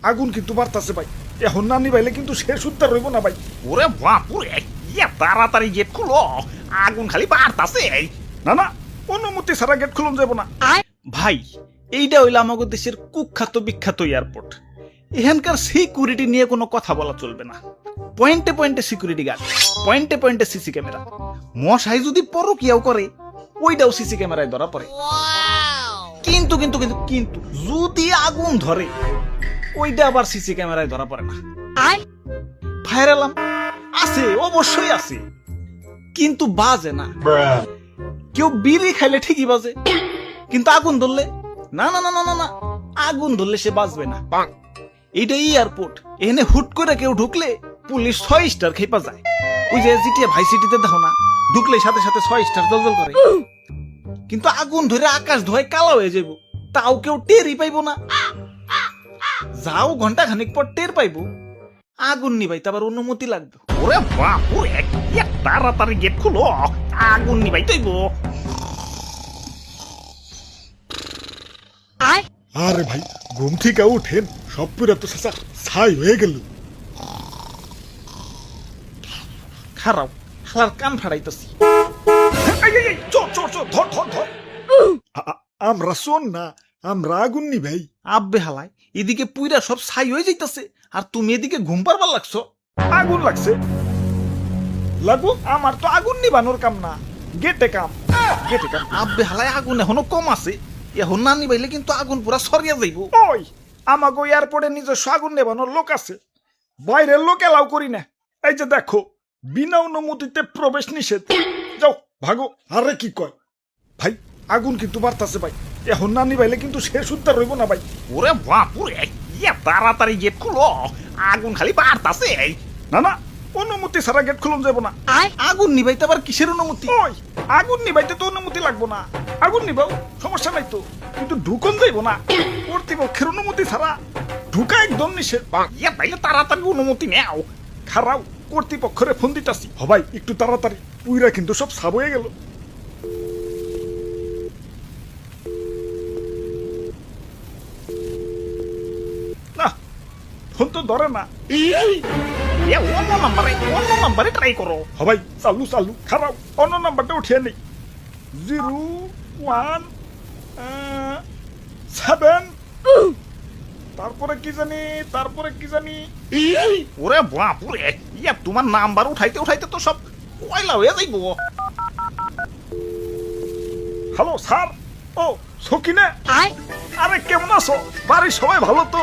আগুন কিন্তু বাড়তাছে ভাই। এখন না নিবাইলে কিন্তু শেষ উদ্ধার রইব না ভাই। ওরে বাপুরে, তাড়াতাড়ি গেট খুলো, আগুন খালি বাড়তাছে। না না, অনুমতি ছাড়া গেট খুলন যাব না ভাই। এইটা হইল আমাদের দেশের কুখ্যাত বিখ্যাত এয়ারপোর্ট। এখানকার সিকিউরিটি নিয়ে কোনো কথা বলা চলবে না। পয়েন্টে পয়েন্টে সিকিউরিটি গার্ড, পয়েন্টে পয়েন্টে সিসি ক্যামেরা। মশাই যদি পরকিয়াও করে ওইটাও সিসি ক্যামেরায় ধরা পড়ে। কিন্তু কিন্তু কিন্তু কিন্তু যদি আগুন ধরে ওইটা আবার সিসি ক্যামেরায় ধরা পড়ে না। ফায়ার অ্যালার্ম আছে, অবশ্যই আছে, কিন্তু বাজে না। কেউ বিড়ি খাইলে ঠিকই বাজে, কিন্তু আগুন ধরলে না না না না না না, আগুন ধরলে সে বাজবে না। এইটা এয়ারপোর্ট, এখানে হুট করে কেউ ঢুকলে পুলিশ 6 স্টার খেপা যায়। ওই যে জিটিএ ভাই সিটিতে দেখো না, ঢুকলে সাথে সাথে 6 স্টার জলজল করে। কিন্তু আগুন ধরে আকাশ ধোয় কালো হয়ে যাব, তাও কেউ টেরই পাইবো না। যাও ঘন্টা খানিক পর টের পাইবো। আগুন নিবাইতে আবার অনুমতি লাগবে। ওরে বাপুরে, তাড়াতাড়ি গেট খুলো, আগুন নিবাই তৈব। আরে ভাই, ঘুম থেকে উঠেন, সব পুরা তো ছাই হয়ে গেল। খারাপ হালার কান ফাড়াইতেছি। চোর চোর চোর, ধর ধর ধর। আমরা শোন না, আমরা আগুন নি ভাই। আব্বে হালাই, এদিকে পুইরা সব ছাই হয়ে যাইতাছে, আর তুমি এদিকে ঘুম পারবার লাগছো। আগুন লাগছে লাগু, আমার তো আগুন নিবানোর কাম না, গেটে কাম, গেটে কাম। আব্বে হালাই, আগুন এখনো কম আছে, এখন না নিবাইলে কিন্তু আগুন পুরা সরিয়া যাইব। ওই আমাকে এয়ারপোর্টে নিজস্ব আগুন নেবানোর লোক আছে, বাইরের লোক এলাও করি না। এই যে দেখো, বিনা অনুমতিতে প্রবেশ নিষেধ। যাও ভাগো। আরে কি কয় ভাই, আগুন কিন্তু বাড়তাছে ভাই। এখন না নিবাইলে কিন্তু শেষ উদ্ধার রইব না ভাই। ওরে বাপুরে, তাড়াতাড়ি গেট খুলো, আগুন খালি বাড়তাছে। না না, অনুমতি ছাড়া গেট খুলন যাব না। আগুন নিবাইতে আবার কিসের অনুমতি? ওই আগুন নিবাইতে তো অনুমতি লাগবো না। আগুন নিবাও, সমস্যা নাই তো, কিন্তু ঢুকন যাইব না। কর্তৃপক্ষের অনুমতি ছাড়া ঢুকা একদম নিষেধ। তাইলে তাড়াতাড়ি অনুমতি নেও। খারাপ, কর্তৃপক্ষরে ফোন দিতাছি। ভাই একটু তাড়াতাড়ি, পুইরা কিন্তু সব সাব হয়ে গেল। না, ফোন তো ধরে না। অন্য নাম্বারে ট্রাই করো। ভাই চালু চালু, খারাপ, অন্য নাম্বারটা উঠিয়ে নেই। 017, তারপরে কি জানি, তারপরে কি জানি। ওরে বাপুরে, তোমার নাম্বার উঠাইতে উঠাইতে তো সব কয়লা হয়ে যাইব। হ্যালো স্যার, ও সকিনা, আরে কেমন আছো? বাড়ির সবাই ভালো তো?